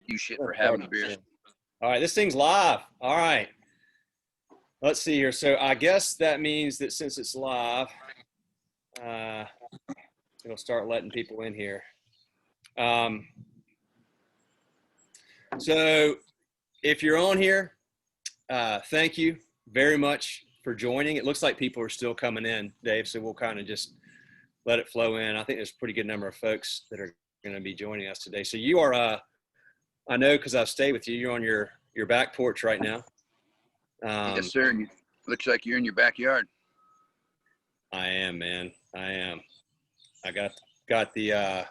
you shit for having a beer. All right, this thing's live. All right. Let's see here. So I guess that means that since it's live, it'll start letting people in here. So if you're on here, thank you very much for joining. It looks like people are still coming in, Dave, so we'll kind of just let it flow in. I think there's a pretty good number of folks that are going to be joining us today. So you are, I know because I've stayed with you, you're on your back porch right now. Yes, sir. And looks like you're in your backyard. I am, man. I am. I got the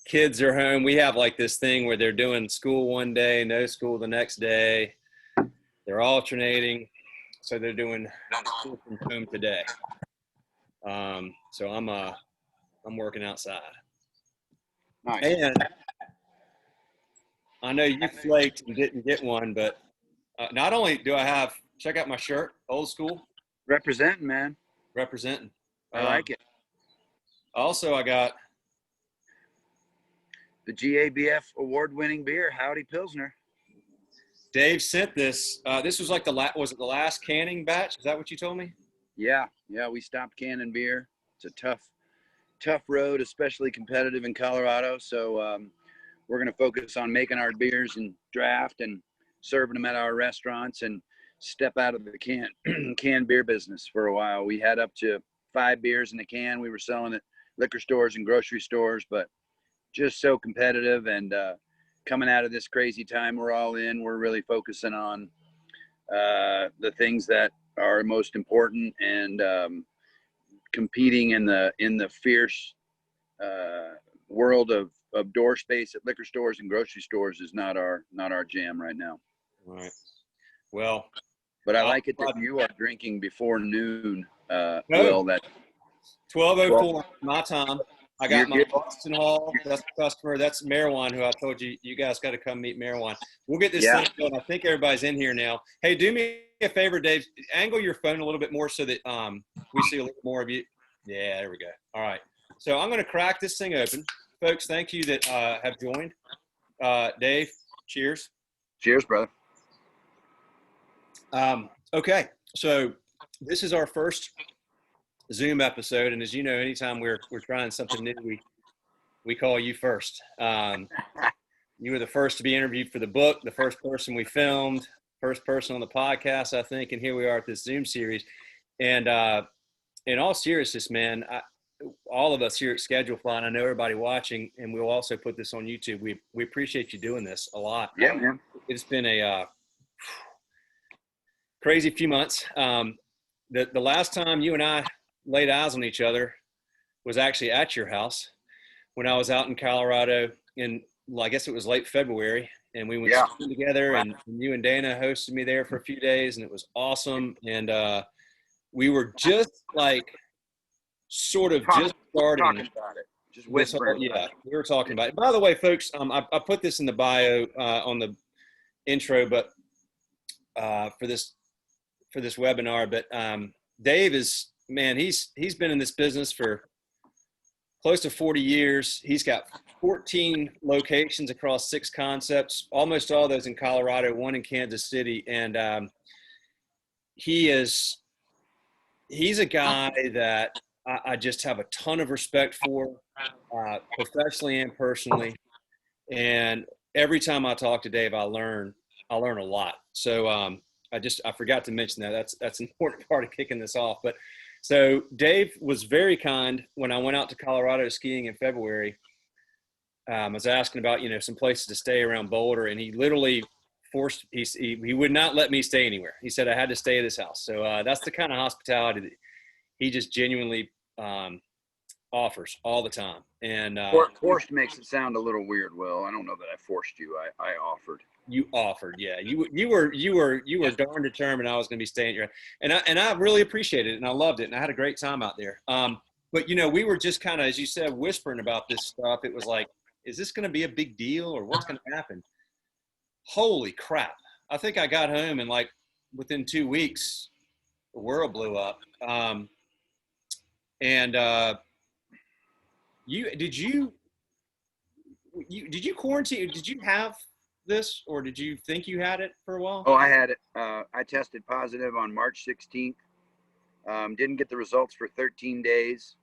kids are home. We have like this thing where they're doing school one day, no school the next day. They're alternating. So they're doing school from home today. So I'm working outside. Nice. And I know you flaked and didn't get one, but not only do I have, check out my shirt, old school. Representing, man. Representing. I like it. Also, I got the GABF award-winning beer, Howdy Pilsner. Dave sent this. This was like was it the last canning batch? Is that what you told me? Yeah. We stopped canning beer. It's a tough road, especially competitive in Colorado. So we're going to focus on making our beers and draft and serving them at our restaurants and step out of the canned beer business for a while. We had up to 5 beers in a can. We were selling at liquor stores and grocery stores, but just so competitive. And coming out of this crazy time we're all in, we're really focusing on the things that are most important, and competing in the fierce world of door space at liquor stores and grocery stores is not our jam right now. All right. Well, but I like it that you are drinking before noon. No. Will, that 12:04 my time. I got my Boston Hall. That's the customer. That's Marijuana, who I told you guys got to come meet Marijuana. We'll get this thing going. I think everybody's in here now. Hey, do me a favor, Dave. Angle your phone a little bit more so that we see a little more of you. Yeah, there we go. All right. So I'm going to crack this thing open. Folks, thank you that have joined. Dave, cheers. Cheers, brother. Okay. So this is our first Zoom episode, and as you know, anytime we're trying something new, we call you first. You were the first to be interviewed for the book, the first person we filmed, first person on the podcast, I think, and here we are at this Zoom series. And in all seriousness, man, all of us here at Schedulefly, and I know everybody watching, and we'll also put this on YouTube. We appreciate you doing this a lot. Yeah, man. It's been a crazy few months. The last time you and I laid eyes on each other was actually at your house when I was out in Colorado in, I guess it was late February, and we went skiing together, and you and Dana hosted me there for a few days, and it was awesome. And we were just like sort of just starting talking about it. Just whispering. Yeah, we were talking about it. By the way, folks, I put this in the bio on the intro, but for this webinar, but Dave is, man, he's been in this business for close to 40 years. He's got 14 locations across 6 concepts, almost all those in Colorado, 1 in Kansas City. And he's a guy that I just have a ton of respect for, professionally and personally. And every time I talk to Dave, I learn a lot. So I forgot to mention that. That's an important part of kicking this off. But so Dave was very kind when I went out to Colorado skiing in February. I was asking about, some places to stay around Boulder, and he literally he would not let me stay anywhere. He said I had to stay at his house. So that's the kind of hospitality that he just genuinely offers all the time. And forced makes it sound a little weird, Will. I don't know that I forced you. I offered. You offered, yeah. You were darn determined I was going to be staying here, and I really appreciated it, and I loved it, and I had a great time out there. But we were just kind of, as you said, whispering about this stuff. It was like, is this going to be a big deal, or what's going to happen? Holy crap! I think I got home, and like within 2 weeks, the world blew up. Did you quarantine? Did you have this, or did you think you had it for a while? Oh, I had it. I tested positive on March 16th. Didn't get the results for 13 days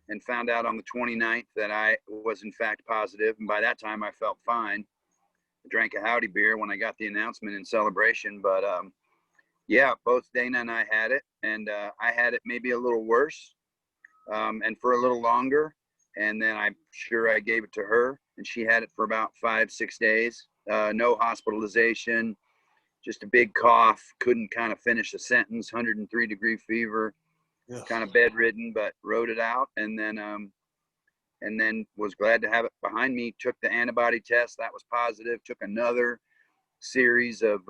and found out on the 29th that I was in fact positive. And by that time I felt fine. I drank a howdy beer when I got the announcement in celebration, but yeah, both Dana and I had it, and I had it maybe a little worse and for a little longer. And then I'm sure I gave it to her, and she had it for about 5-6 days. No hospitalization, just a big cough, couldn't kind of finish a sentence, 103-degree fever, kind of bedridden, but rode it out. And then was glad to have it behind me. Took the antibody test, that was positive. Took another series of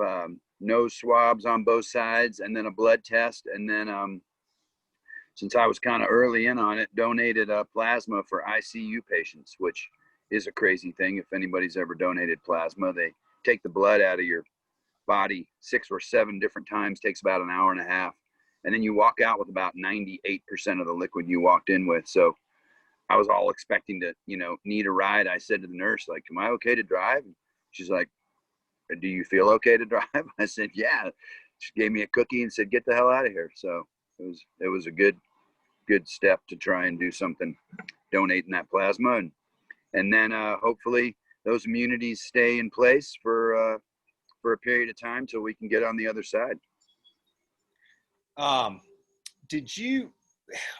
nose swabs on both sides, and then a blood test. And then since I was kind of early in on it, donated plasma for ICU patients, which is a crazy thing. If anybody's ever donated plasma, they take the blood out of your body 6 or 7 different times, takes about an hour and a half, and then you walk out with about 98% of the liquid you walked in with. So I was all expecting to, need a ride. I said to the nurse, like, am I okay to drive? She's like, do you feel okay to drive? I said, yeah. She gave me a cookie and said, get the hell out of here. So it was a good step to try and do something, donating that plasma. And then hopefully those immunities stay in place for a period of time till we can get on the other side.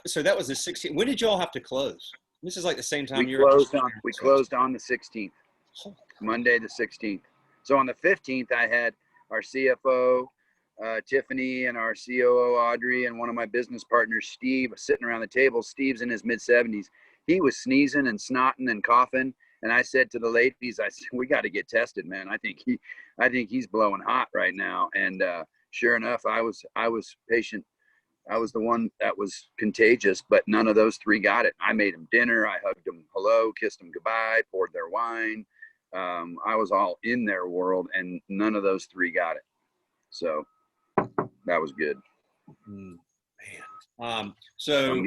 So that was the 16th. When did y'all have to close? This is like the same time we closed on the 16th, Oh, Monday the 16th. So on the 15th, I had our CFO, Tiffany, and our COO, Audrey, and one of my business partners, Steve, sitting around the table. Steve's in his mid-70s. He was sneezing and snotting and coughing. And I said to the ladies, I said, we got to get tested, man. I think he's blowing hot right now. And sure enough, I was patient. I was the one that was contagious, but none of those 3 got it. I made them dinner. I hugged them hello, kissed them goodbye, poured their wine. I was all in their world, and none of those 3 got it. So that was good. Man. So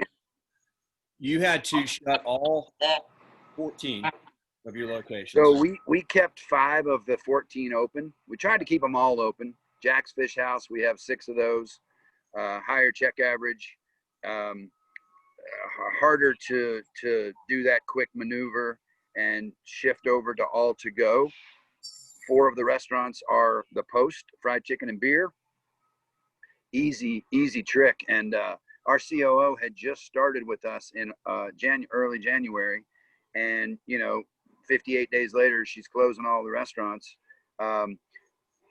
you had to shut all 14 of your locations. So we kept 5 of the 14 open. We tried to keep them all open. Jack's Fish House, we have 6 of those. Higher check average, harder to do that quick maneuver and shift over to all to go. 4 of the restaurants are the Post, fried chicken and beer. Easy trick. And our COO had just started with us in early January, and 58 days later, she's closing all the restaurants.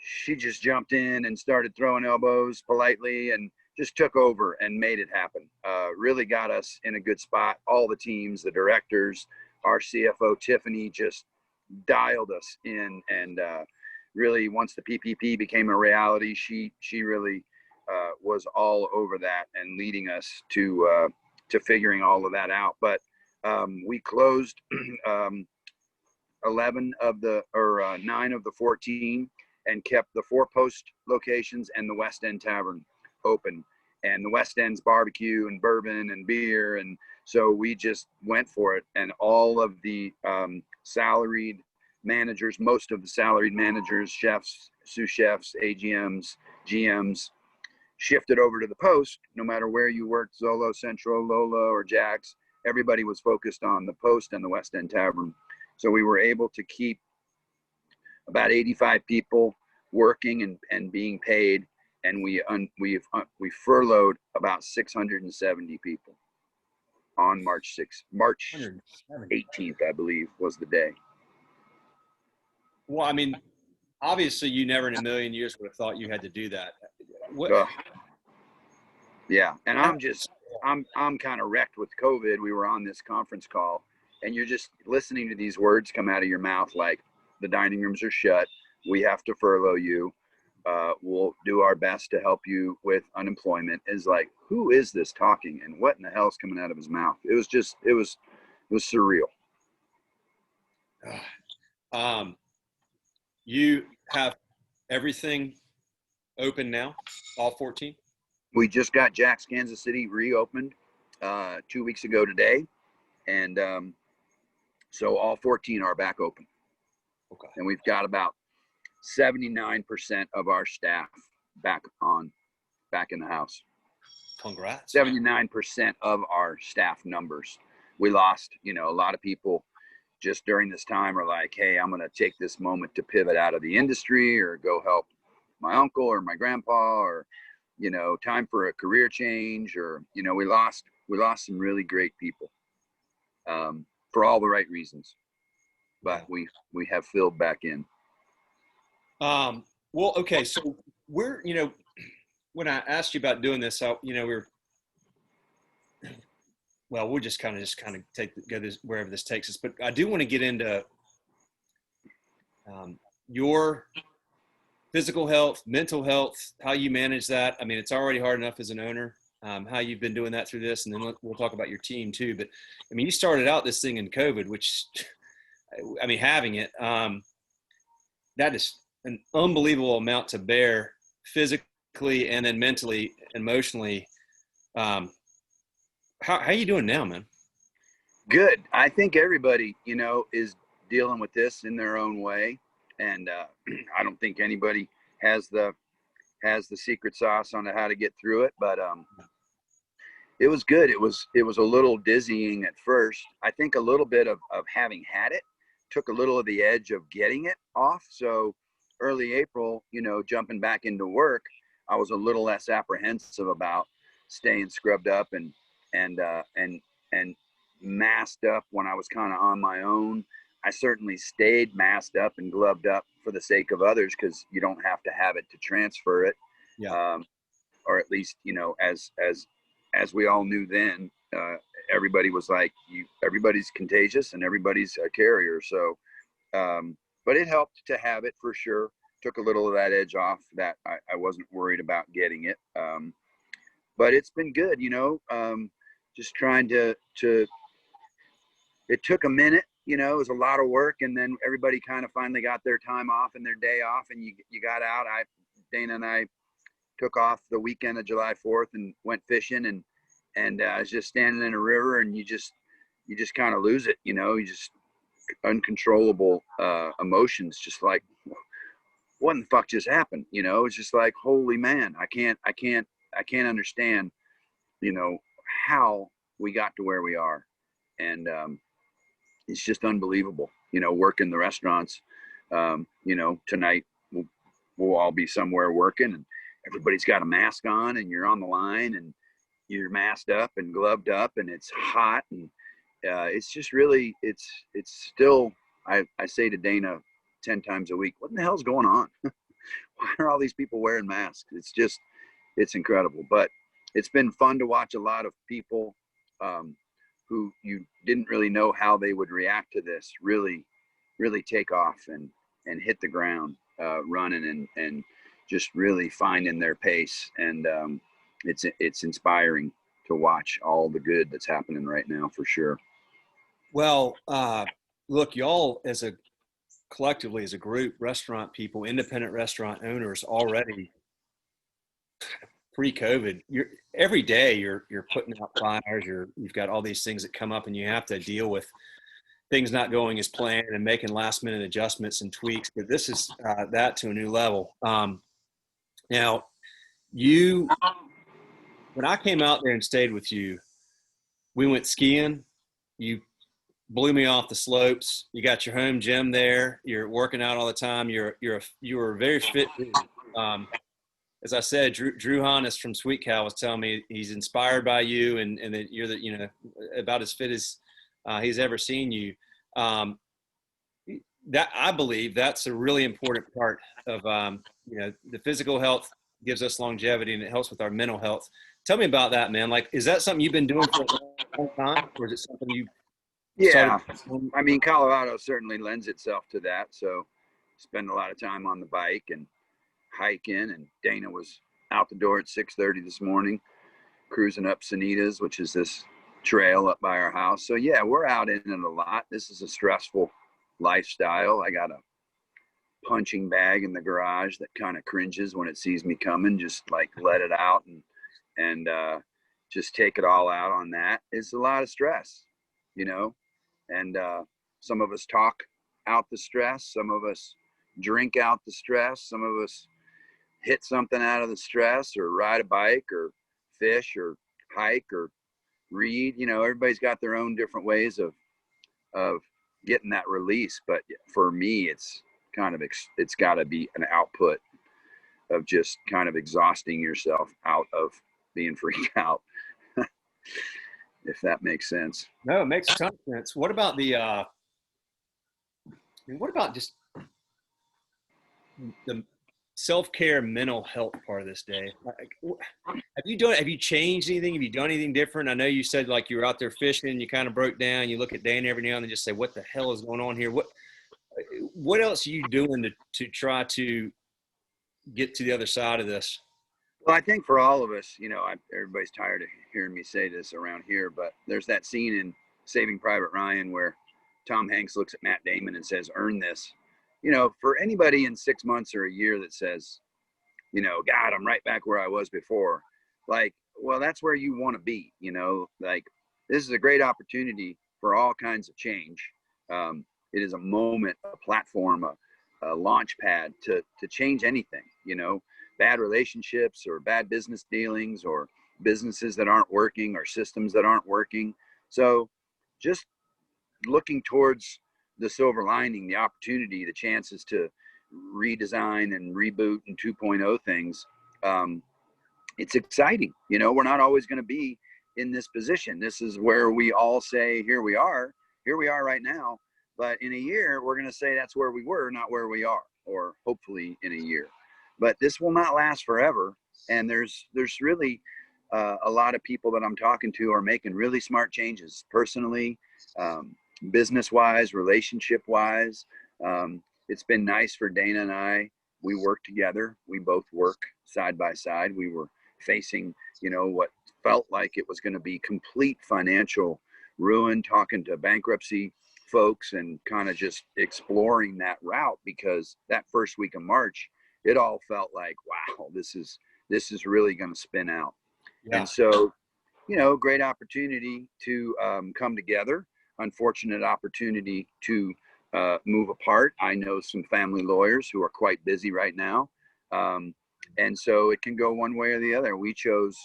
She just jumped in and started throwing elbows politely and just took over and made it happen. Really got us in a good spot. All the teams, the directors, our CFO, Tiffany, just dialed us in. And really, once the PPP became a reality, she really was all over that and leading us to figuring all of that out. But we closed 9 of the 14 and kept the 4 Post locations and the West End Tavern open, and the West End's barbecue and bourbon and beer. And so we just went for it. And all of the salaried managers, most of the salaried managers, chefs, sous chefs, AGMs, GMs, shifted over to the Post. No matter where you worked, Zolo, Central, Lola, or Jack's, everybody was focused on the Post and the West End Tavern. So we were able to keep about 85 people working and being paid, and we furloughed about 670 people on March 18th, I believe, was the day. Well, I mean, obviously, you never in a million years would have thought you had to do that. Yeah, and I'm kind of wrecked with COVID. We were on this conference call, and you're just listening to these words come out of your mouth like, the dining rooms are shut, we have to furlough you, we'll do our best to help you with unemployment. Is like, who is this talking, and what in the hell is coming out of his mouth? It was surreal. You have everything open now, all 14? We just got Jack's Kansas City reopened 2 weeks ago today, and so all 14 are back open. Okay. And we've got about 79% of our staff back in the house. Congrats. 79% of our staff numbers. We lost, a lot of people just during this time are like, hey, I'm going to take this moment to pivot out of the industry or go help my uncle or my grandpa, or, time for a career change, or, we lost some really great people, for all the right reasons, but we have filled back in. Well, okay. So we're, when I asked you about doing this, we'll just kind of go this wherever this takes us. But I do want to get into your physical health, mental health, how you manage that. I mean, it's already hard enough as an owner, how you've been doing that through this, and then we'll talk about your team too. But I mean, you started out this thing in COVID, which, I mean, having it, that is an unbelievable amount to bear physically and then mentally, emotionally. How are you doing now, man? Good. I think everybody, is dealing with this in their own way. And I don't think anybody has the secret sauce on how to get through it. But it was good. It was a little dizzying at first. I think a little bit of having had it took a little of the edge of getting it off. So early April, jumping back into work, I was a little less apprehensive about staying scrubbed up and masked up when I was kind of on my own. I certainly stayed masked up and gloved up for the sake of others, because you don't have to have it to transfer it. Yeah. Or at least, as we all knew then, everybody was like, everybody's contagious and everybody's a carrier. So, but it helped to have it for sure. Took a little of that edge off, that I wasn't worried about getting it. But it's been good, just trying to, it took a minute, it was a lot of work, and then everybody kind of finally got their time off and their day off, and you got out. Dana and I took off the weekend of July 4th and went fishing, and I was just standing in a river, and you just kind of lose it, you just uncontrollable emotions, just like, what in the fuck just happened? It's just like, holy man, I can't understand, how we got to where we are. And it's just unbelievable, working the restaurants. Tonight we'll all be somewhere working, and everybody's got a mask on, and you're on the line, and you're masked up and gloved up, and it's hot. And it's just really, it's still, I say to Dana 10 times a week, what in the hell's going on? Why are all these people wearing masks? It's incredible. But it's been fun to watch a lot of people who you didn't really know how they would react to this really take off and hit the ground running and just really finding their pace. And it's inspiring to watch all the good that's happening right now, for sure. Well, look, y'all collectively as a group, restaurant people, independent restaurant owners, already pre-COVID, every day you're putting out fires, you've got all these things that come up, and you have to deal with things not going as planned and making last minute adjustments and tweaks. But this is that to a new level. Now, when I came out there and stayed with you, we went skiing. You blew me off the slopes. You got your home gym there. You're working out all the time. You were a very fit dude. As I said, Drew Hannes from Sweet Cow was telling me he's inspired by you, and that you're about as fit as he's ever seen you. That, I believe, that's a really important part of the physical health gives us longevity, and it helps with our mental health. Tell me about that, man. Like, is that something you've been doing for a long time, or is it something you? Yeah, I mean, Colorado certainly lends itself to that. So spend a lot of time on the bike and hiking, and Dana was out the door at 6:30 this morning, cruising up Sanitas, which is this trail up by our house. So yeah, we're out in it a lot. This is a stressful lifestyle. I got a punching bag in the garage that kind of cringes when it sees me coming, just like let it out and just take it all out on that. It's a lot of stress, and some of us talk out the stress. Some of us, drink out the stress. Some of us hit something out of the stress, or ride a bike, or fish, or hike, or read. You know, everybody's got their own different ways of getting that release. But for me, it's kind of, it's got to be an output of just kind of exhausting yourself out of being freaked out, if that makes sense. No, it makes a ton of sense. What about what about just the self-care mental health part of this day? Like, have you changed anything? Have you done anything different? I know you said like you were out there fishing, you kind of broke down, you look at Dana every now and then, just say, what the hell is going on here? What else are you doing to try to get to the other side of this? Well, I think for all of us, you know, everybody's tired of hearing me say this around here, but there's that scene in Saving Private Ryan where Tom Hanks looks at Matt Damon and says, "Earn this." You know, for anybody in 6 months or a year that says, you know, God, I'm right back where I was before, like, well, that's where you want to be. You know, like, this is a great opportunity for all kinds of change. It is a moment, a platform, a launch pad to change anything, you know, bad relationships or bad business dealings or businesses that aren't working or systems that aren't working. So just looking towards the silver lining, the opportunity, the chances to redesign and reboot and 2.0 things. It's exciting. You know, we're not always going to be in this position. This is where we all say, here we are right now. But in a year, we're going to say that's where we were, not where we are, or hopefully in a year. But this will not last forever. And there's really a lot of people that I'm talking to are making really smart changes personally, business wise, relationship wise. It's been nice for Dana and I. We work together. We both work side by side. We were facing, you know, what felt like it was going to be complete financial ruin, talking to bankruptcy folks and kind of just exploring that route, because that first week of March, it all felt like, wow, this is really going to spin out. Yeah. And so, you know, great opportunity to come together. Unfortunate opportunity to move apart. I know some family lawyers who are quite busy right now. And so it can go one way or the other. We chose,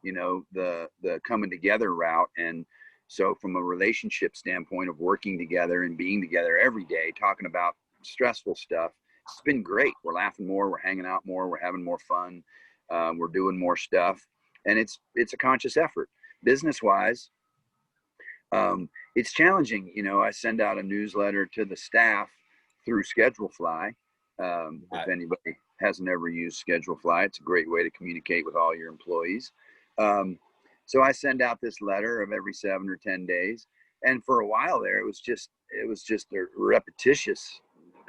you know, the coming together route. And so from a relationship standpoint of working together and being together every day, talking about stressful stuff, it's been great. We're laughing more, we're hanging out more, we're having more fun, we're doing more stuff. And it's a conscious effort. Business wise, it's challenging. You know, I send out a newsletter to the staff through Schedulefly. If anybody hasn't ever used Schedulefly, it's a great way to communicate with all your employees. So I send out this letter of every 7 or 10 days. And for a while there, it was just a repetitious,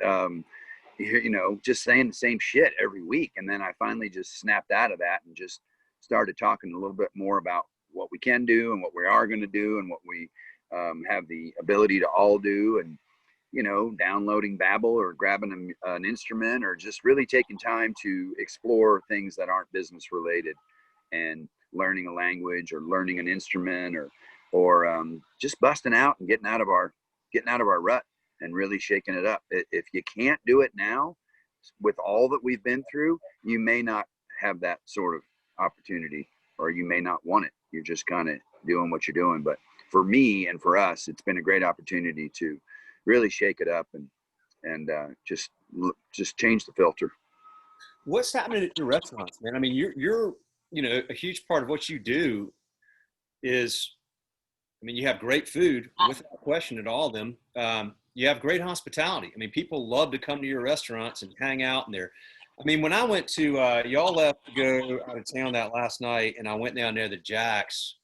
you know, just saying the same shit every week. And then I finally just snapped out of that and just started talking a little bit more about what we can do and what we are going to do and what we have the ability to all do. And, you know, downloading Babbel or grabbing an instrument or just really taking time to explore things that aren't business related, and learning a language or learning an instrument or just busting out and getting out of our rut and really shaking it up. If you can't do it now with all that we've been through, you may not have that sort of opportunity, or you may not want it. You're just kind of doing what you're doing. But for me and for us, it's been a great opportunity to really shake it up and just change the filter. What's happening at your restaurants, man? I mean, you're you know, a huge part of what you do is, I mean, you have great food without question at all of them. You have great hospitality. I mean, people love to come to your restaurants and hang out in there. I mean, when I went to, y'all left to go out of town that last night, and I went down there to Jack's,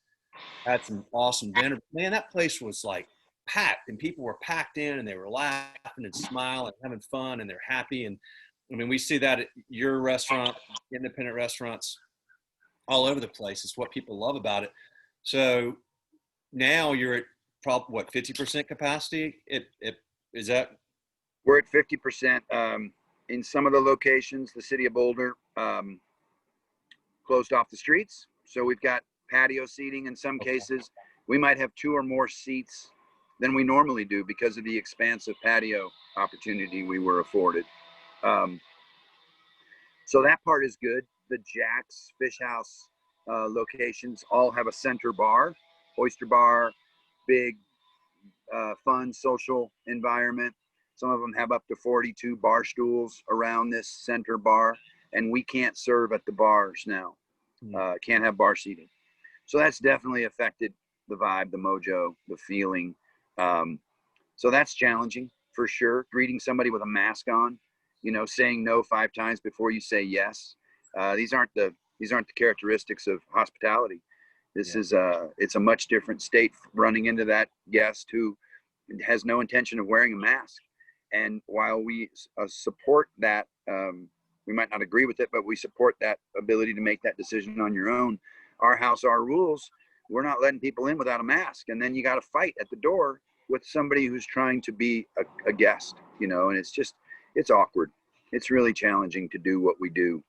had some awesome dinner. Man, that place was like packed, and people were packed in, and they were laughing and smiling, having fun, and they're happy. And I mean, we see that at your restaurant, independent restaurants all over the place. It's what people love about it. So now you're at probably what, 50% capacity? Is that? We're at 50%. In some of the locations, the city of Boulder closed off the streets. So we've got patio seating. In some cases, we might have 2 or more seats than we normally do because of the expansive patio opportunity we were afforded. Um, so that part is good. The Jack's Fish House locations all have a center bar, oyster bar, big, fun social environment. Some of them have up to 42 bar stools around this center bar, and we can't serve at the bars now. Can't have bar seating. So that's definitely affected the vibe, the mojo, the feeling. So that's challenging for sure. Greeting somebody with a mask on, saying no 5 times before you say yes. These aren't the characteristics of hospitality. This is it's a much different state running into that guest who has no intention of wearing a mask. And while we support that, we might not agree with it, but we support that ability to make that decision on your own. Our house, our rules, we're not letting people in without a mask. And then you got to fight at the door with somebody who's trying to be a guest, and it's awkward. It's really challenging to do what we do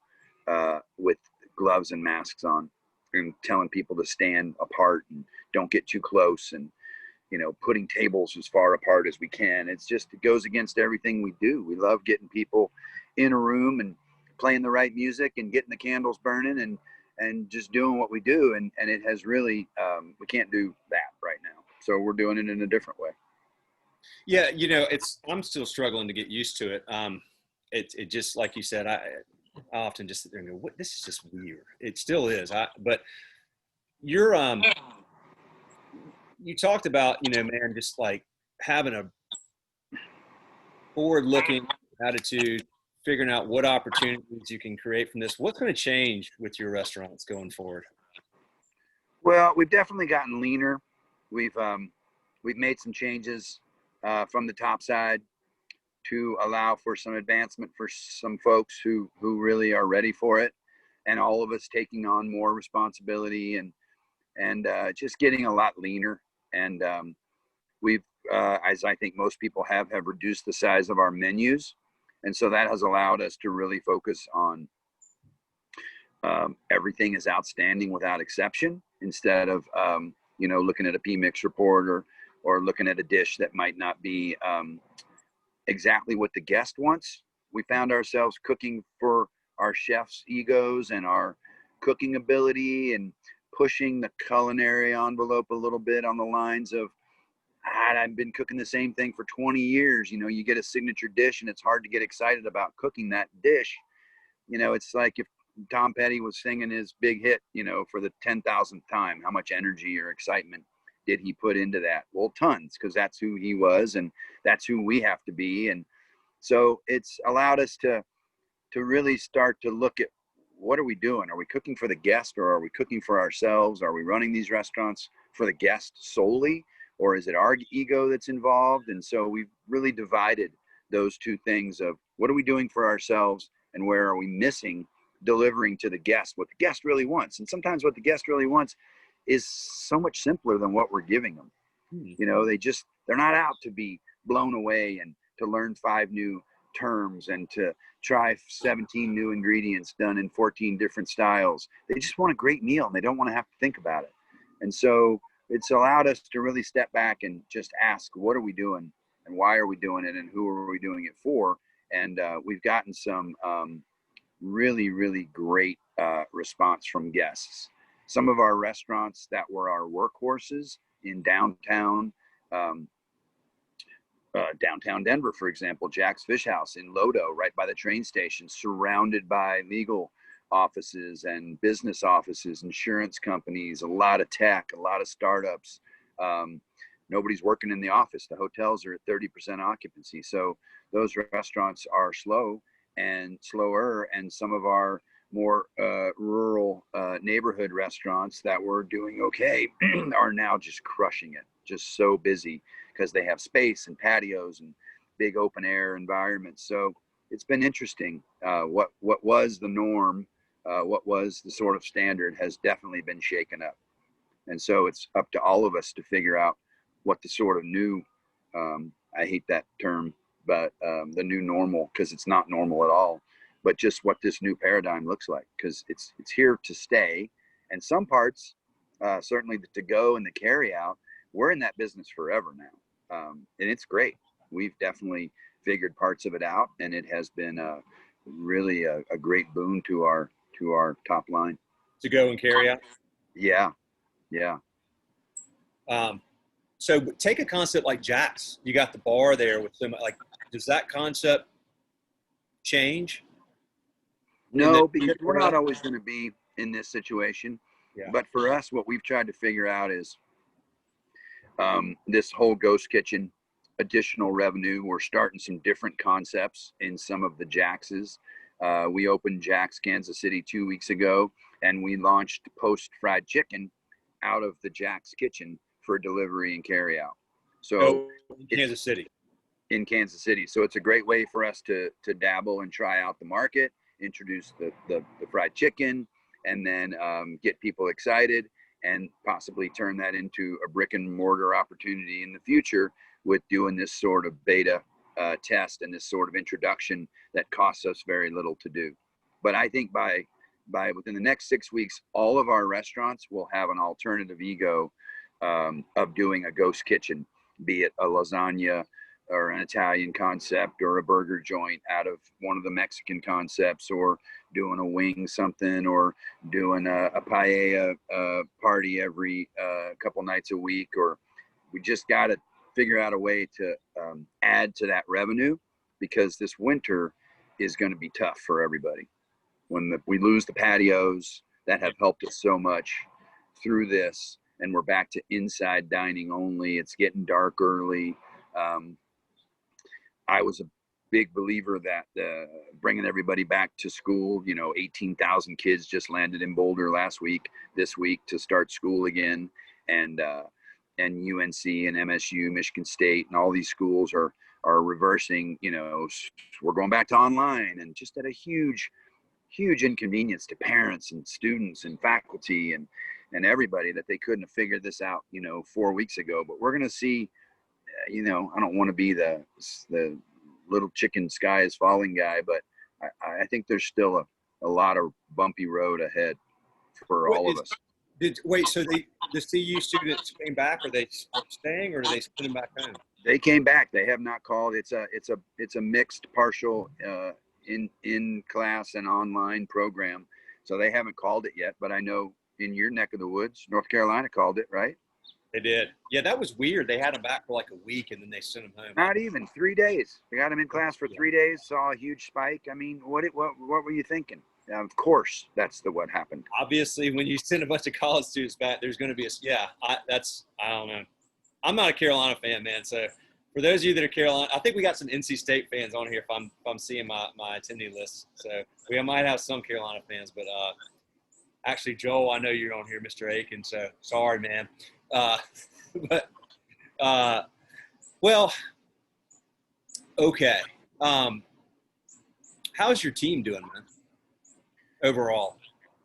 with gloves and masks on, and telling people to stand apart and don't get too close, and putting tables as far apart as we can. It goes against everything we do. We love getting people in a room and playing the right music and getting the candles burning and just doing what we do. And it has really, we can't do that right now. So we're doing it in a different way. Yeah. I'm still struggling to get used to it. It just, like you said, I often just sit there and go, "What? This is just weird." It still is. But you're, you talked about, man, just like having a forward-looking attitude, figuring out what opportunities you can create from this. What's going to change with your restaurants going forward? Well, we've definitely gotten leaner. We've made some changes from the top side to allow for some advancement for some folks who really are ready for it, and all of us taking on more responsibility and just getting a lot leaner. And we've, as I think most people have reduced the size of our menus. And so that has allowed us to really focus on everything is outstanding without exception, instead of, looking at a P-mix report or looking at a dish that might not be exactly what the guest wants. We found ourselves cooking for our chefs' egos and our cooking ability, and pushing the culinary envelope a little bit on the lines of, I've been cooking the same thing for 20 years. You get a signature dish and it's hard to get excited about cooking that dish. It's like if Tom Petty was singing his big hit, for the 10,000th time, how much energy or excitement did he put into that? Well, tons, because that's who he was, and that's who we have to be. And so it's allowed us to really start to look at, what are we doing? Are we cooking for the guest, or are we cooking for ourselves? Are we running these restaurants for the guest solely, or is it our ego that's involved? And so we've really divided those two things of, what are we doing for ourselves, and where are we missing delivering to the guest what the guest really wants? And sometimes what the guest really wants is so much simpler than what we're giving them. They're not out to be blown away and to learn 5 new terms and to try 17 new ingredients done in 14 different styles. They just want a great meal, and they don't want to have to think about it. And so it's allowed us to really step back and just ask, what are we doing, and why are we doing it, and who are we doing it for? And we've gotten some really, really great response from guests. Some of our restaurants that were our workhorses in downtown Denver, for example, Jack's Fish House in Lodo, right by the train station, surrounded by legal offices and business offices, insurance companies, a lot of tech, a lot of startups. Nobody's working in the office. The hotels are at 30% occupancy. So those restaurants are slower, and some of our more rural neighborhood restaurants that were doing okay are now just crushing it, just so busy, because they have space and patios and big open air environments. So it's been interesting. What was the norm, what was the sort of standard, has definitely been shaken up. And so it's up to all of us to figure out what the sort of new, I hate that term, but the new normal, because it's not normal at all, but just what this new paradigm looks like, because it's here to stay. And some parts, certainly the to-go and the carry-out, we're in that business forever now. And it's great. We've definitely figured parts of it out, and it has been really a great boon to our top line. To go and carry out. Yeah, yeah. So take a concept like Jack's. You got the bar there with some, like, does that concept change? No, because we're not always going to be in this situation. Yeah. But for us, what we've tried to figure out is this whole ghost kitchen, additional revenue. We're starting some different concepts in some of the Jax's. We opened Jack's Kansas City 2 weeks ago, and we launched post fried chicken out of the Jack's kitchen for delivery and carry out. So in Kansas City. In Kansas City. So it's a great way for us to dabble and try out the market, introduce the fried chicken, and then get people excited and possibly turn that into a brick and mortar opportunity in the future with doing this sort of beta test and this sort of introduction that costs us very little to do. But I think by within the next 6 weeks, all of our restaurants will have an alternative ego of doing a ghost kitchen, be it a lasagna or an Italian concept or a burger joint out of one of the Mexican concepts, or doing a wing something, or doing a paella party every couple nights a week. Or we just got to figure out a way to add to that revenue, because this winter is going to be tough for everybody. When we lose the patios that have helped us so much through this, and we're back to inside dining only, it's getting dark early. I was a big believer that bringing everybody back to school, 18,000 kids just landed in Boulder this week to start school again. And UNC and MSU, Michigan State, and all these schools are reversing, we're going back to online, and just at a huge inconvenience to parents and students and faculty and everybody, that they couldn't have figured this out, 4 weeks ago. But we're going to see, I don't want to be the little chicken sky is falling guy, but I think there's still a lot of bumpy road ahead for all of us. So the CU students came back? Are they staying, or are they sending back home? They came back. They have not called. It's a mixed partial in class and online program. So they haven't called it yet, but I know in your neck of the woods, North Carolina called it, right? They did. Yeah, that was weird. They had them back for like a week, and then they sent them home. Not even 3 days. They got them in class for 3 days. Saw a huge spike. I mean, what were you thinking? Of course, that's what happened. Obviously, when you send a bunch of college students back, there's going to be I don't know. I'm not a Carolina fan, man. So for those of you that are Carolina, I think we got some NC State fans on here. If I'm seeing my attendee list, so we might have some Carolina fans. But actually, Joel, I know you're on here, Mr. Aiken. So sorry, man. Well, okay. How's your team doing, man? Overall,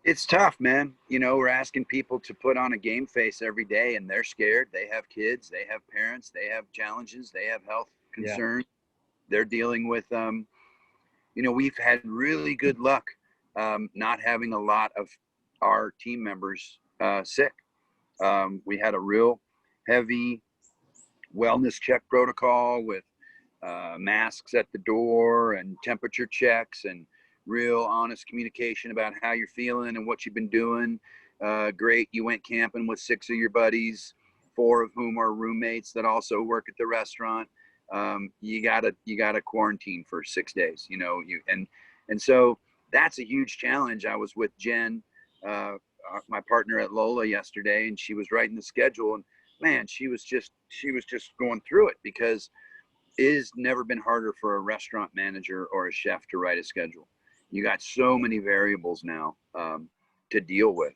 it's tough, man. We're asking people to put on a game face every day, and they're scared. They have kids, they have parents, they have challenges, they have health concerns. Yeah. They're dealing with, we've had really good luck not having a lot of our team members sick. We had a real heavy wellness check protocol with masks at the door and temperature checks and real honest communication about how you're feeling and what you've been doing. Great. You went camping with 6 of your buddies, 4 of whom are roommates that also work at the restaurant. You gotta quarantine for 6 days, and so that's a huge challenge. I was with Jen, my partner at Lola, yesterday, and she was writing the schedule, and man, she was just going through it, because it has never been harder for a restaurant manager or a chef to write a schedule. You got so many variables now to deal with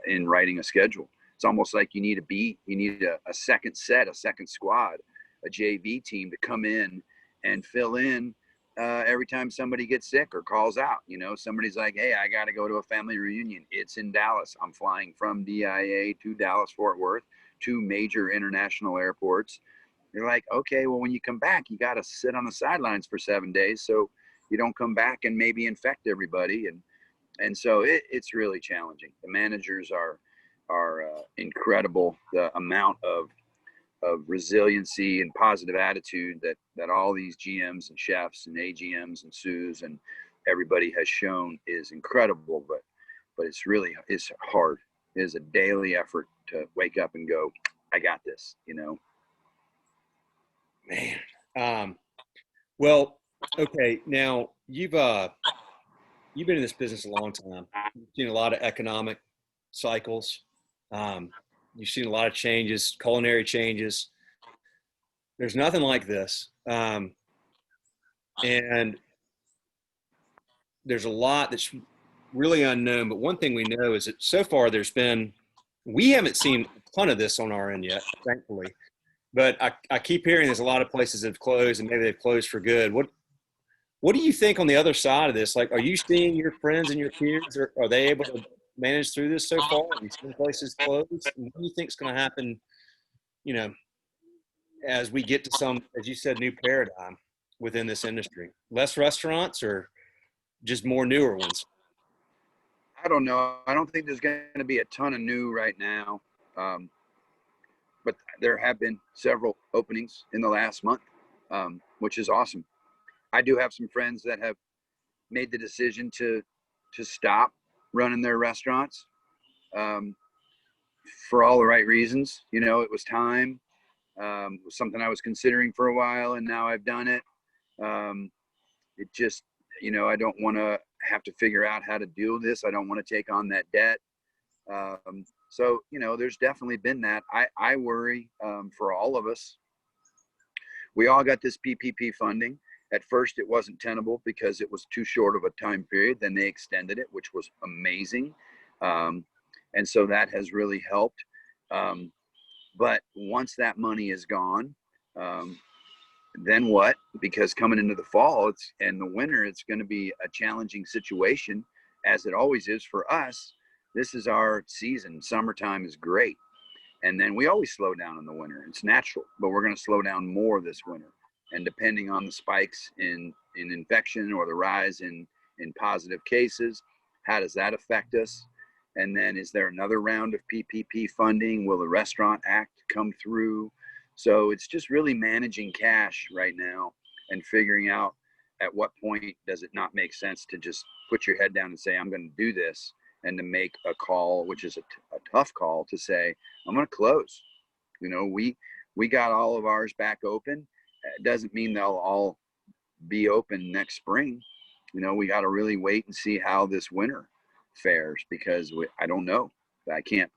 in writing a schedule. It's almost like you need a second set, a second squad, a JV team to come in and fill in every time somebody gets sick or calls out. Somebody's like, hey, I got to go to a family reunion. It's in Dallas. I'm flying from DIA to Dallas, Fort Worth, 2 major international airports. You're like, okay, well, when you come back, you got to sit on the sidelines for 7 days. So you don't come back and maybe infect everybody. And so it's really challenging. The managers are incredible. The amount of of resiliency and positive attitude that all these GMs and chefs and AGMs and sous and everybody has shown is incredible. But it's hard. It is a daily effort to wake up and go, I got this, you know. Man. Well, okay. Now you've been in this business a long time. You've seen a lot of economic cycles. You've seen a lot of changes, culinary changes. There's nothing like this. And there's a lot that's really unknown. But one thing we know is that so far we haven't seen a ton of this on our end yet, thankfully. But I keep hearing there's a lot of places that have closed and maybe they've closed for good. What do you think on the other side of this? Like, are you seeing your friends and your peers, or are they able to manage through this so far? Are you seeing places close? And what do you think is going to happen, you know, as we get to some, as you said, new paradigm within this industry? Less restaurants or just more newer ones? I don't know. I don't think there's going to be a ton of new right now. But there have been several openings in the last month, which is awesome. I do have some friends that have made the decision to stop running their restaurants for all the right reasons. You know, it was time. It was something I was considering for a while, and now I've done it. It just, you know, I don't want to have to figure out how to deal with this. I don't want to take on that debt. So, you know, there's definitely been that. I worry for all of us. We all got this PPP funding. At first, it wasn't tenable because it was too short of a time period. Then they extended it, which was amazing. And so that has really helped. But once that money is gone, then what? Because coming into the fall and the winter, it's going to be a challenging situation, as it always is for us. This is our season. Summertime is great. And then we always slow down in the winter. It's natural, but we're going to slow down more this winter. And depending on the spikes in infection or the rise in positive cases, how does that affect us? And then is there another round of PPP funding? Will the Restaurant Act come through? So it's just really managing cash right now and figuring out at what point does it not make sense to just put your head down and say, I'm going to do this, and to make a call, which is a tough call, to say, I'm going to close. You know, we got all of ours back open. It doesn't mean they'll all be open next spring. You know, we got to really wait and see how this winter fares, because I don't know. I can't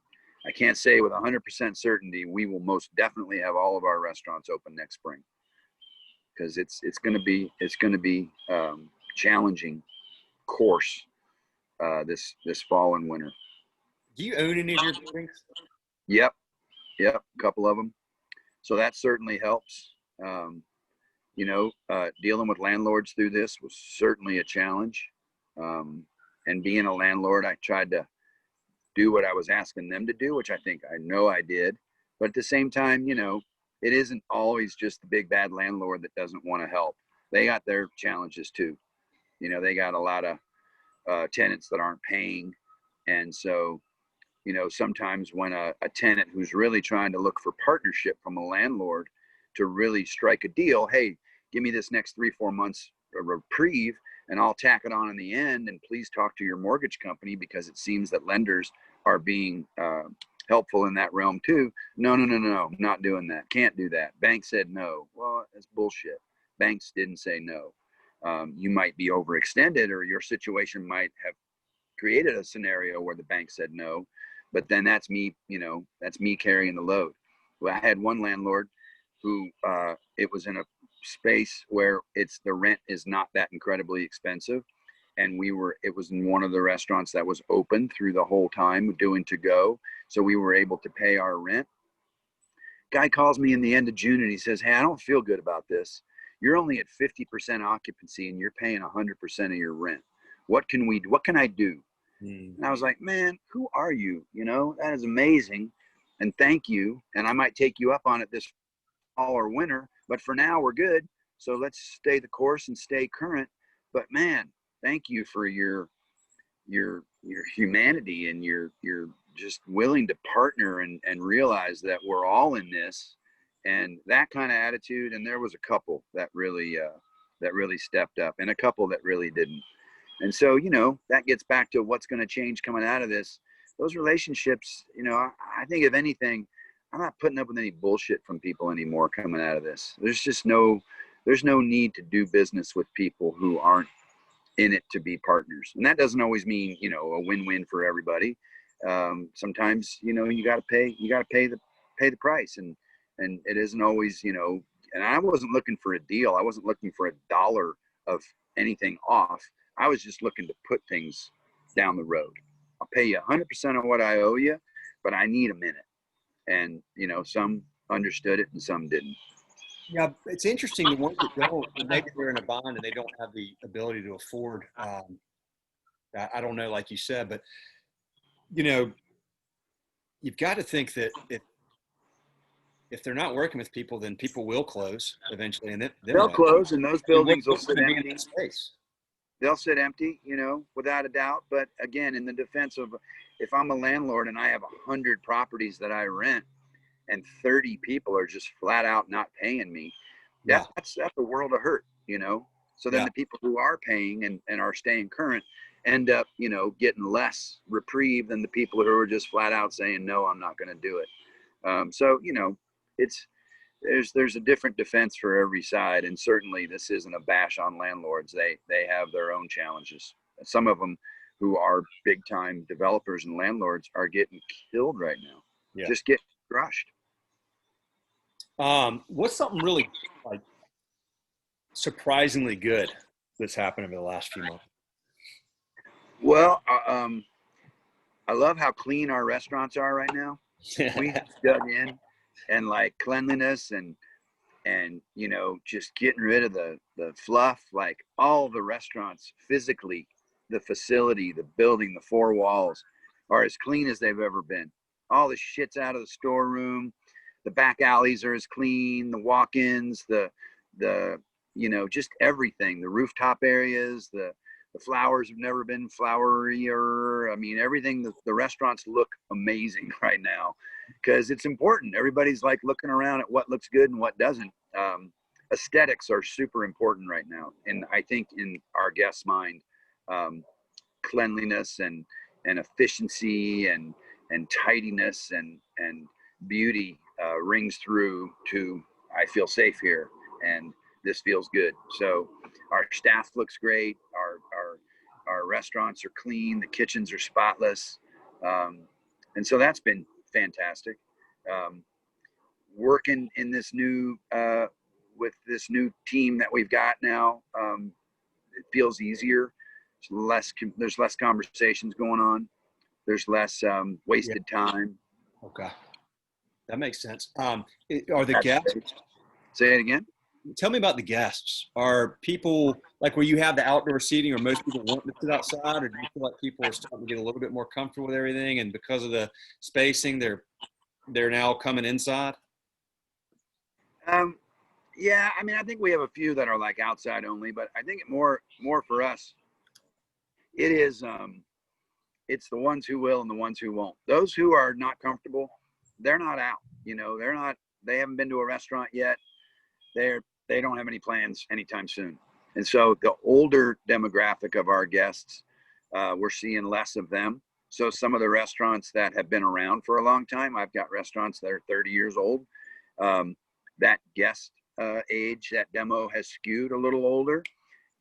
say with 100% certainty we will most definitely have all of our restaurants open next spring, because it's going to be challenging course this fall and winter. Do you own any of your buildings? Yep, a couple of them. So that certainly helps. You know, dealing with landlords through this was certainly a challenge. And being a landlord, I tried to do what I was asking them to do, which I think I know I did. But at the same time, you know, it isn't always just the big bad landlord that doesn't want to help. They got their challenges too. You know, they got a lot of tenants that aren't paying. And so, you know, sometimes when a tenant who's really trying to look for partnership from a landlord to really strike a deal, hey, give me this next 3-4 months a reprieve and I'll tack it on in the end, and please talk to your mortgage company, because it seems that lenders are being helpful in that realm too. No, not doing that. Can't do that. Bank said no. Well, that's bullshit. Banks didn't say no. You might be overextended, or your situation might have created a scenario where the bank said no, but then that's me, you know, that's me carrying the load. Well, I had one landlord who it was in a space where the rent is not that incredibly expensive, and it was in one of the restaurants that was open through the whole time doing to go, so we were able to pay our rent. Guy calls me in the end of June and he says, hey, I don't feel good about this. You're only at 50% occupancy and you're paying 100% of your rent. What can I do? And I was like, man, who are you? You know, that is amazing. And thank you. And I might take you up on it this fall or winter, but for now we're good. So let's stay the course and stay current. But man, thank you for your humanity, and you're just willing to partner and realize that we're all in this. and that kind of attitude. And there was a couple that really stepped up, and a couple that really didn't. And so, you know, that gets back to what's going to change coming out of this. Those relationships, you know, I think if anything, I'm not putting up with any bullshit from people anymore coming out of this. There's no need to do business with people who aren't in it to be partners. And that doesn't always mean, you know, a win-win for everybody. Sometimes, you know, you got to pay the price, and it isn't always, you know, and I wasn't looking for a deal. I wasn't looking for a dollar of anything off. I was just looking to put things down the road. I'll pay you 100% of what I owe you, but I need a minute. And, you know, some understood it and some didn't. Yeah, it's interesting. The ones that don't, maybe they're in a bond and they don't have the ability to afford. I don't know, like you said, but you know, you've got to think that if they're not working with people, then people will close eventually, and they'll close, and those buildings will sit empty. In space. They'll sit empty, you know, without a doubt. But again, in the defense of, if I'm a landlord and I have 100 properties that I rent, and 30 people are just flat out not paying me, that's a world of hurt, you know. So then the people who are paying and are staying current end up, you know, getting less reprieve than the people who are just flat out saying, no, I'm not going to do it. So, you know, there's a different defense for every side. And certainly this isn't a bash on landlords. They have their own challenges. Some of them who are big time developers and landlords are getting killed right now. Just get crushed. What's something really like surprisingly good that's happened over the last few months? Well, I love how clean our restaurants are right now. We just dug in, and like cleanliness and you know, just getting rid of the fluff. Like all the restaurants physically, the facility, the building, the four walls are as clean as they've ever been. All the shit's out of the storeroom. The back alleys are as clean, the walk-ins, the you know, just everything. The rooftop areas, the flowers have never been flowerier. I mean, everything. The restaurants look amazing right now because it's important. Everybody's like looking around at what looks good and what doesn't. Aesthetics are super important right now, and I think in our guests' mind, cleanliness and efficiency and tidiness and beauty rings through to, I feel safe here and this feels good. So our staff looks great. Our restaurants are clean. The kitchens are spotless. And so that's been fantastic. Working in this new, with this new team that we've got now, it feels easier. There's less conversations going on. There's less wasted time. Okay. That makes sense. Are the guests? Say it again. Tell me about the guests. Are people like where you have the outdoor seating, or most people want to sit outside, or do you feel like people are starting to get a little bit more comfortable with everything, and because of the spacing, they're now coming inside? Yeah, I mean, I think we have a few that are like outside only, but I think more for us, it is it's the ones who will and the ones who won't. Those who are not comfortable, they're not out. You know, they haven't been to a restaurant yet. They don't have any plans anytime soon. And so the older demographic of our guests, we're seeing less of them. So some of the restaurants that have been around for a long time, I've got restaurants that are 30 years old. That guest age, that demo has skewed a little older.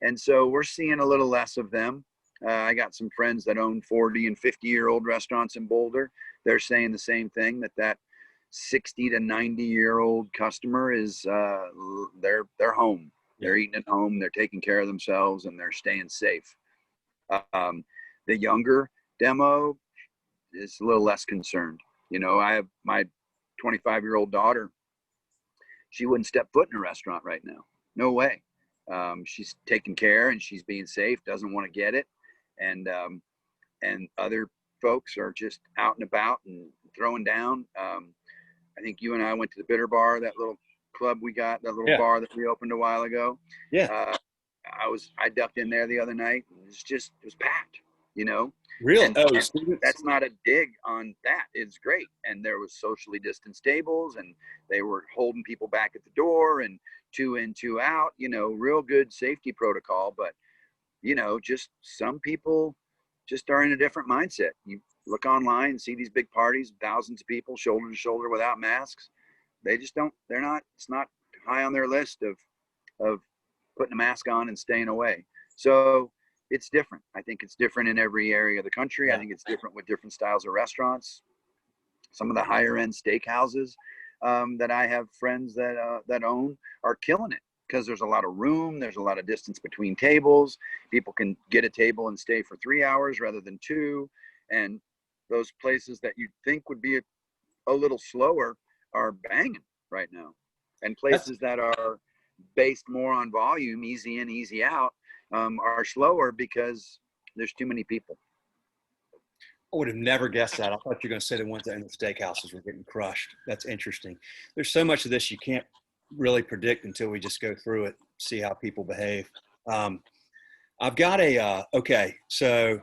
And so we're seeing a little less of them. I got some friends that own 40 and 50-year-old restaurants in Boulder. They're saying the same thing, that 60 to 90-year-old customer is they're home. They're eating at home. They're taking care of themselves and they're staying safe. The younger demo is a little less concerned. You know, I have my 25-year-old daughter. She wouldn't step foot in a restaurant right now. No way. She's taking care and she's being safe. Doesn't want to get it. And other folks are just out and about and throwing down. I think you and I went to the Bitter Bar, that little club we got, that little bar that we opened a while ago. I ducked in there the other night. And it was packed. you know. Really? And, Oh, and students. that's not a dig on that. It's great. And there was socially distanced tables, and they were holding people back at the door, and 2 in, 2 out, real good safety protocol. But, just some people just are in a different mindset. You look online and see these big parties, thousands of people shoulder to shoulder without masks. They just don't, it's not high on their list of putting a mask on and staying away. So it's different. I think it's different in every area of the country. I think it's different with different styles of restaurants. Some of the higher end steakhouses that I have friends that own are killing it because there's a lot of room. There's a lot of distance between tables. People can get a table and stay for 3 hours rather than 2. And those places that you'd think would be a little slower are banging right now. And places that are based more on volume, easy in, easy out, are slower because there's too many people. I would have never guessed that. I thought you were going to say the ones that in the steakhouses were getting crushed. That's interesting. There's so much of this you can't really predict until we just go through it, see how people behave. I've got okay, so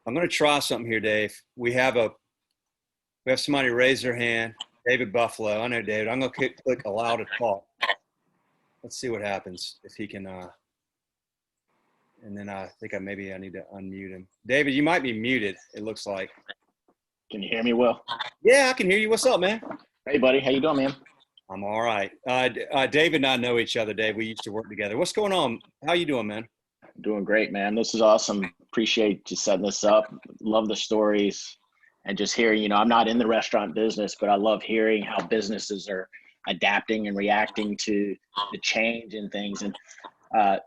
I'm going to try something here, Dave. We have somebody raise their hand. David Buffalo. I know David. I'm going to click allow to talk. Let's see what happens if he can. And then I think I need to unmute him. David, you might be muted, it looks like. Can you hear me well? Yeah, I can hear you. What's up, man? Hey, buddy. How you doing, man? I'm all right. David and I know each other, Dave. We used to work together. What's going on? How you doing, man? Doing great, man. This is awesome. Appreciate you setting this up. Love the stories and just hearing, I'm not in the restaurant business, but I love hearing how businesses are adapting and reacting to the change in things. And,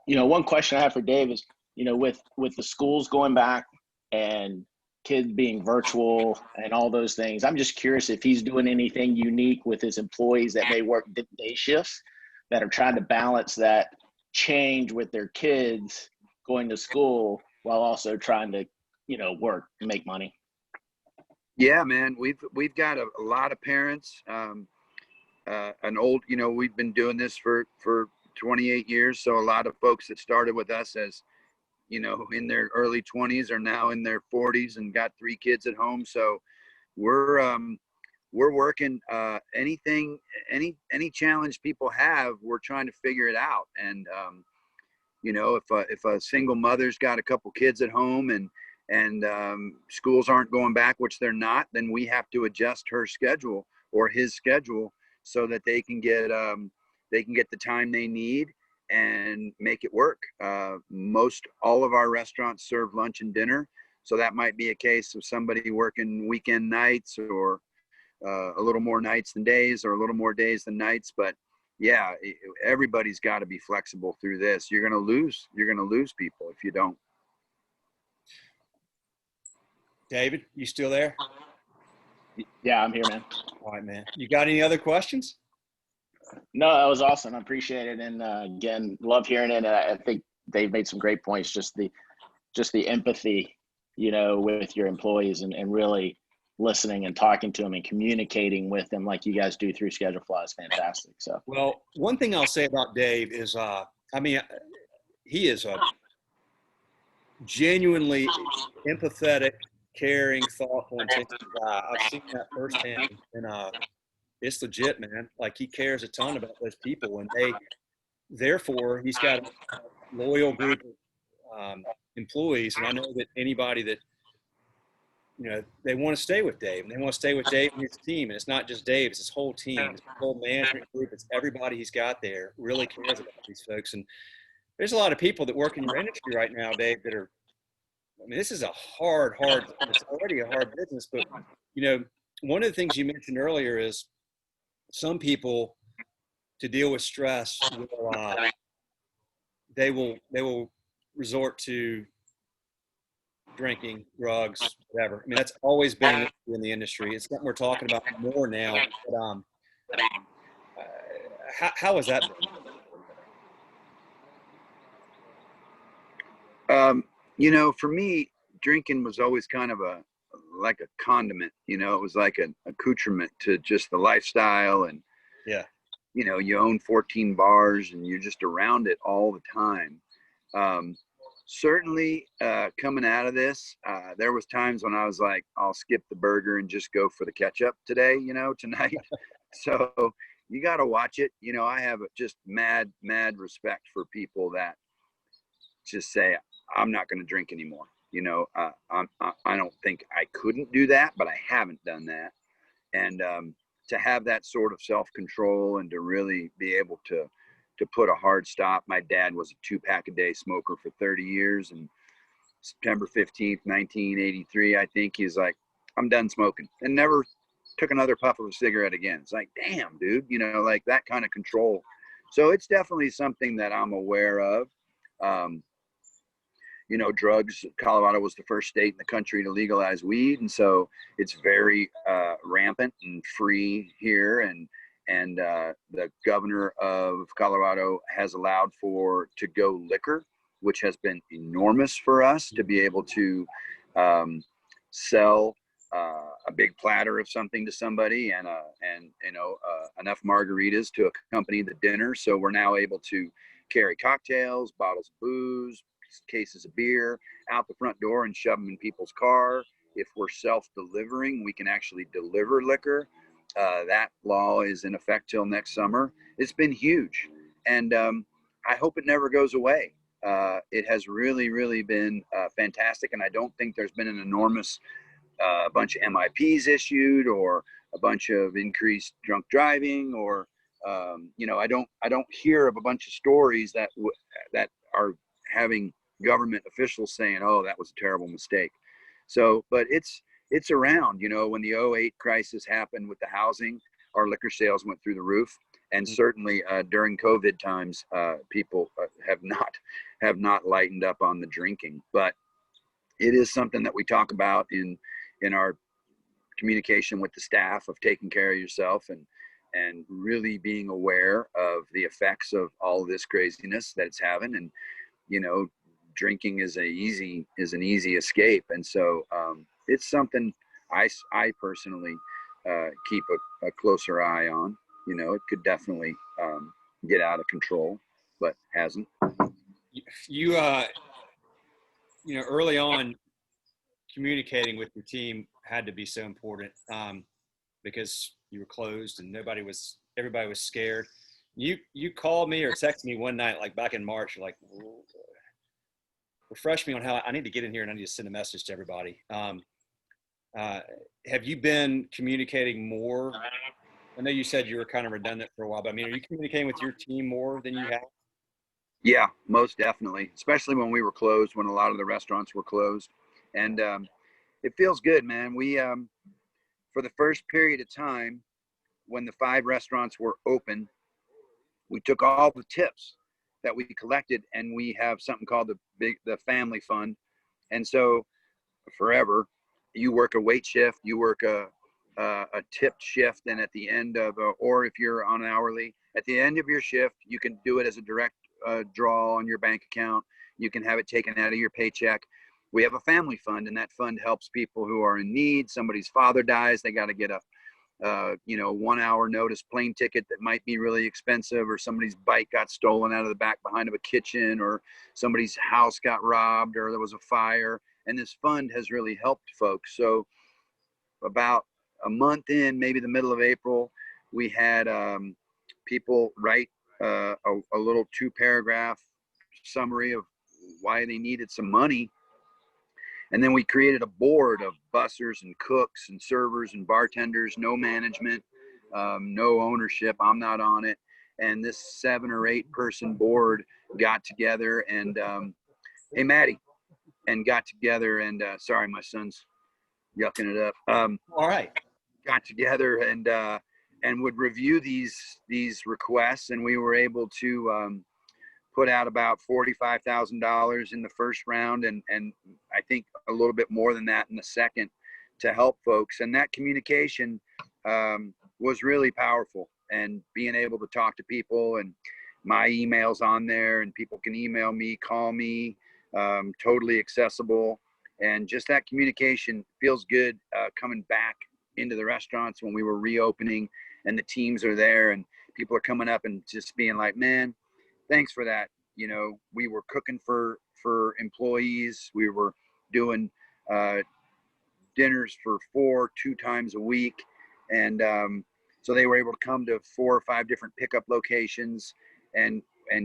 one question I have for Dave is, with the schools going back and kids being virtual and all those things, I'm just curious if he's doing anything unique with his employees that may work day shifts that are trying to balance that change with their kids going to school while also trying to, work and make money. Yeah, man, we've got a lot of parents, we've been doing this for 28 years. So a lot of folks that started with us as, in their early 20s are now in their 40s and got 3 kids at home. So we're working, any challenge people have, we're trying to figure it out. And, if a single mother's got a couple kids at home and schools aren't going back, which they're not, then we have to adjust her schedule or his schedule so that they can get the time they need and make it work. Most all of our restaurants serve lunch and dinner. So that might be a case of somebody working weekend nights or a little more nights than days or a little more days than nights. But yeah, everybody's got to be flexible through this. You're going to lose people if you don't. David, you still there? Yeah, I'm here, man. All right, man. You got any other questions? No, that was awesome. I appreciate it. And again, love hearing it. And I think they've made some great points. Just the empathy, with your employees and really listening and talking to them and communicating with them like you guys do through Schedulefly is fantastic. So, well, one thing I'll say about Dave is, he is a genuinely empathetic, caring, thoughtful, intentional guy. I've seen that firsthand, and it's legit, man. Like, he cares a ton about those people, and therefore he's got a loyal group of employees. And I know that anybody that, they want to stay with Dave, and they want to stay with Dave and his team. And it's not just Dave, it's his whole team, it's his whole management group. It's everybody he's got there really cares about these folks. And there's a lot of people that work in your industry right now, Dave, that are, this is a hard, it's already a hard business. But, one of the things you mentioned earlier is some people, to deal with stress, they will resort to drinking, drugs, whatever. That's always been in the industry. It's something we're talking about more now. But how has that been? For me, drinking was always kind of like a condiment. It was like an accoutrement to just the lifestyle. And yeah, you own 14 bars and you're just around it all the time. certainly coming out of this, there was times when I was like, I'll skip the burger and just go for the ketchup today, tonight. So you got to watch it. I have just mad respect for people that just say, I'm not going to drink anymore. I don't think I couldn't do that, but I haven't done that. And to have that sort of self-control and to really be able to put a hard stop. My dad was a 2-pack a day smoker for 30 years, and September 15th, 1983, I think he's like, I'm done smoking, and never took another puff of a cigarette again. It's like, damn, dude, like that kind of control. So it's definitely something that I'm aware of. Drugs, Colorado was the first state in the country to legalize weed. And so it's very rampant and free here. And the governor of Colorado has allowed for to-go liquor, which has been enormous for us to be able to sell a big platter of something to somebody and enough margaritas to accompany the dinner. So we're now able to carry cocktails, bottles of booze, cases of beer out the front door and shove them in people's car. If we're self-delivering, we can actually deliver liquor. That law is in effect till next summer. It's been huge, and I hope it never goes away. It has really, really been fantastic, and I don't think there's been an enormous bunch of MIPs issued or a bunch of increased drunk driving or I don't hear of a bunch of stories that are having government officials saying, oh, that was a terrible mistake. So, but it's around. When the 2008 crisis happened with the housing, our liquor sales went through the roof. And certainly during COVID times, people have not lightened up on the drinking. But it is something that we talk about in our communication with the staff, of taking care of yourself and really being aware of the effects of all of this craziness that it's having. And drinking is an easy escape. And so it's something I personally keep a closer eye on. It could definitely get out of control, but hasn't. You early on, communicating with your team had to be so important because you were closed and everybody was scared. You called me or texted me one night, like back in March, like, refresh me on how I need to get in here and I need to send a message to everybody. Have you been communicating more? I know you said you were kind of redundant for a while, but are you communicating with your team more than you have? Yeah, most definitely, especially when we were closed, when a lot of the restaurants were closed. And it feels good, man. We, for the first period of time, when the 5 restaurants were open, we took all the tips that we collected, and we have something called the family fund. And so forever, you work a wait shift, you work a tipped shift, and at the end of or if you're on hourly, at the end of your shift, you can do it as a direct draw on your bank account. You can have it taken out of your paycheck. We have a family fund, and that fund helps people who are in need. Somebody's father dies, they got to get a 1 hour notice plane ticket that might be really expensive, or somebody's bike got stolen out of the back behind of a kitchen, or somebody's house got robbed, or there was a fire. And this fund has really helped folks. So about a month in, maybe the middle of April, we had people write a little 2-paragraph summary of why they needed some money. And then we created a board of bussers and cooks and servers and bartenders, no management, no ownership. I'm not on it. And this 7 or 8 person board got together and, hey, Maddie, and got together and, sorry, my son's yucking it up. All right. Got together and would review these requests. And we were able to put out about $45,000 in the first round, and I think a little bit more than that in the second, to help folks. And that communication was really powerful, and being able to talk to people, and my email's on there, and people can email me, call me, totally accessible. And just that communication feels good coming back into the restaurants when we were reopening, and the teams are there, and people are coming up and just being like, man, thanks for that. We were cooking for for employees. We were doing dinners for 4 2 times a week. And so they were able to come to 4 or 5 different pickup locations and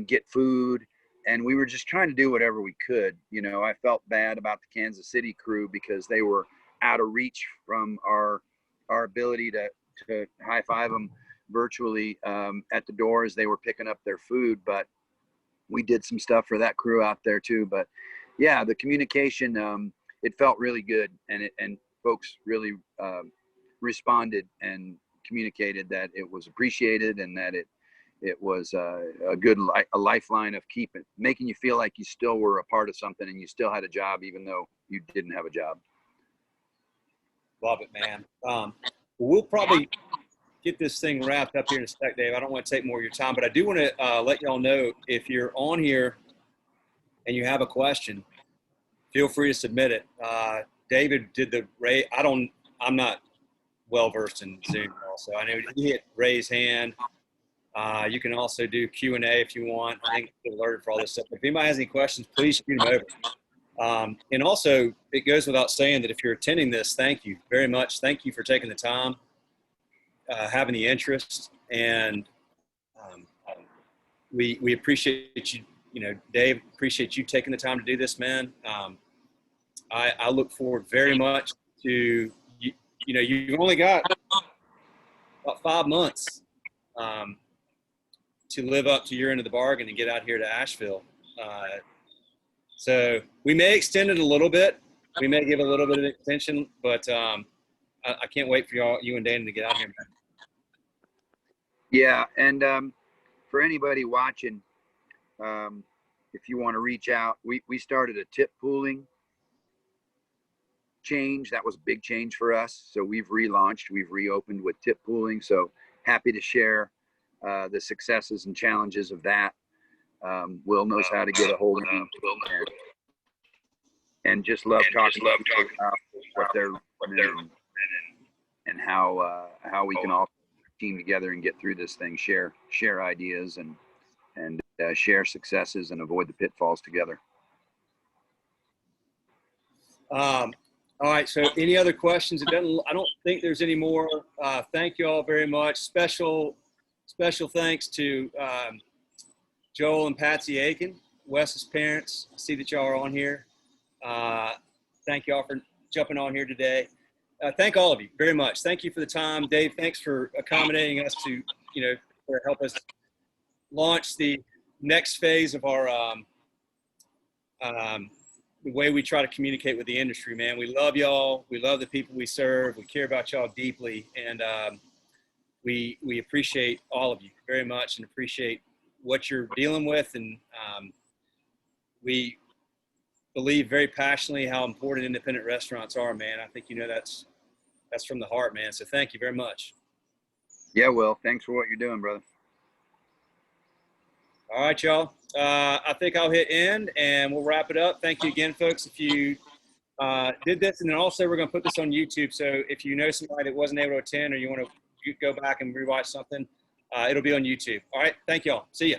get food. And we were just trying to do whatever we could. You know, I felt bad about the Kansas City crew because they were out of reach from our ability to high five them virtually at the door as they were picking up their food. But we did some stuff for that crew out there too. But yeah, the communication, it felt really good, and folks really responded and communicated that it was appreciated and that it was a good a lifeline of making you feel like you still were a part of something and you still had a job even though you didn't have a job. Love it, man. We'll probably get this thing wrapped up here in a sec, Dave. I don't want to take more of your time, but I do want to let y'all know, if you're on here and you have a question, feel free to submit it. David did the raise. I'm not well versed in Zoom, also. I know he hit raise hand. You can also do Q&A if you want. I think you're alerted for all this stuff. If anybody has any questions, please shoot them over. And also, it goes without saying that if you're attending this, thank you very much. Thank you for taking the time, having the interest, and we appreciate you. You know, Dave, appreciate you taking the time to do this, man. I look forward very much to you. You know, you've only got about 5 months to live up to your end of the bargain and get out here to Asheville. So we may extend it a little bit. We may give a little bit of extension, but I can't wait for you and Dana to get out here, man. Yeah, and for anybody watching, if you want to reach out, we started a tip pooling change. That was a big change for us. So we've relaunched, we've reopened with tip pooling. So happy to share the successes and challenges of that. Will knows how to get a hold of me, and just love talking about what they're doing and how we can all team together and get through this thing, share ideas and share successes and avoid the pitfalls together. All right. So any other questions? I don't think there's any more. Thank you all very much. Special thanks to Joel and Patsy Aiken, Wes's parents. I see that y'all are on here. Thank you all for jumping on here today. Thank all of you very much. Thank you for the time. Dave, thanks for accommodating us to help us launch the next phase of our the way we try to communicate with the industry, man. We love y'all. We love the people we serve. We care about y'all deeply. And we appreciate all of you very much and appreciate what you're dealing with. And we believe very passionately how important independent restaurants are, man. I think that's from the heart, man. So thank you very much. Yeah, Will. Thanks for what you're doing, brother. All right, y'all. I think I'll hit end and we'll wrap it up. Thank you again, folks. If you did this, and then also we're going to put this on YouTube. So if you know somebody that wasn't able to attend or you want to go back and rewatch something, it'll be on YouTube. All right. Thank y'all. See ya.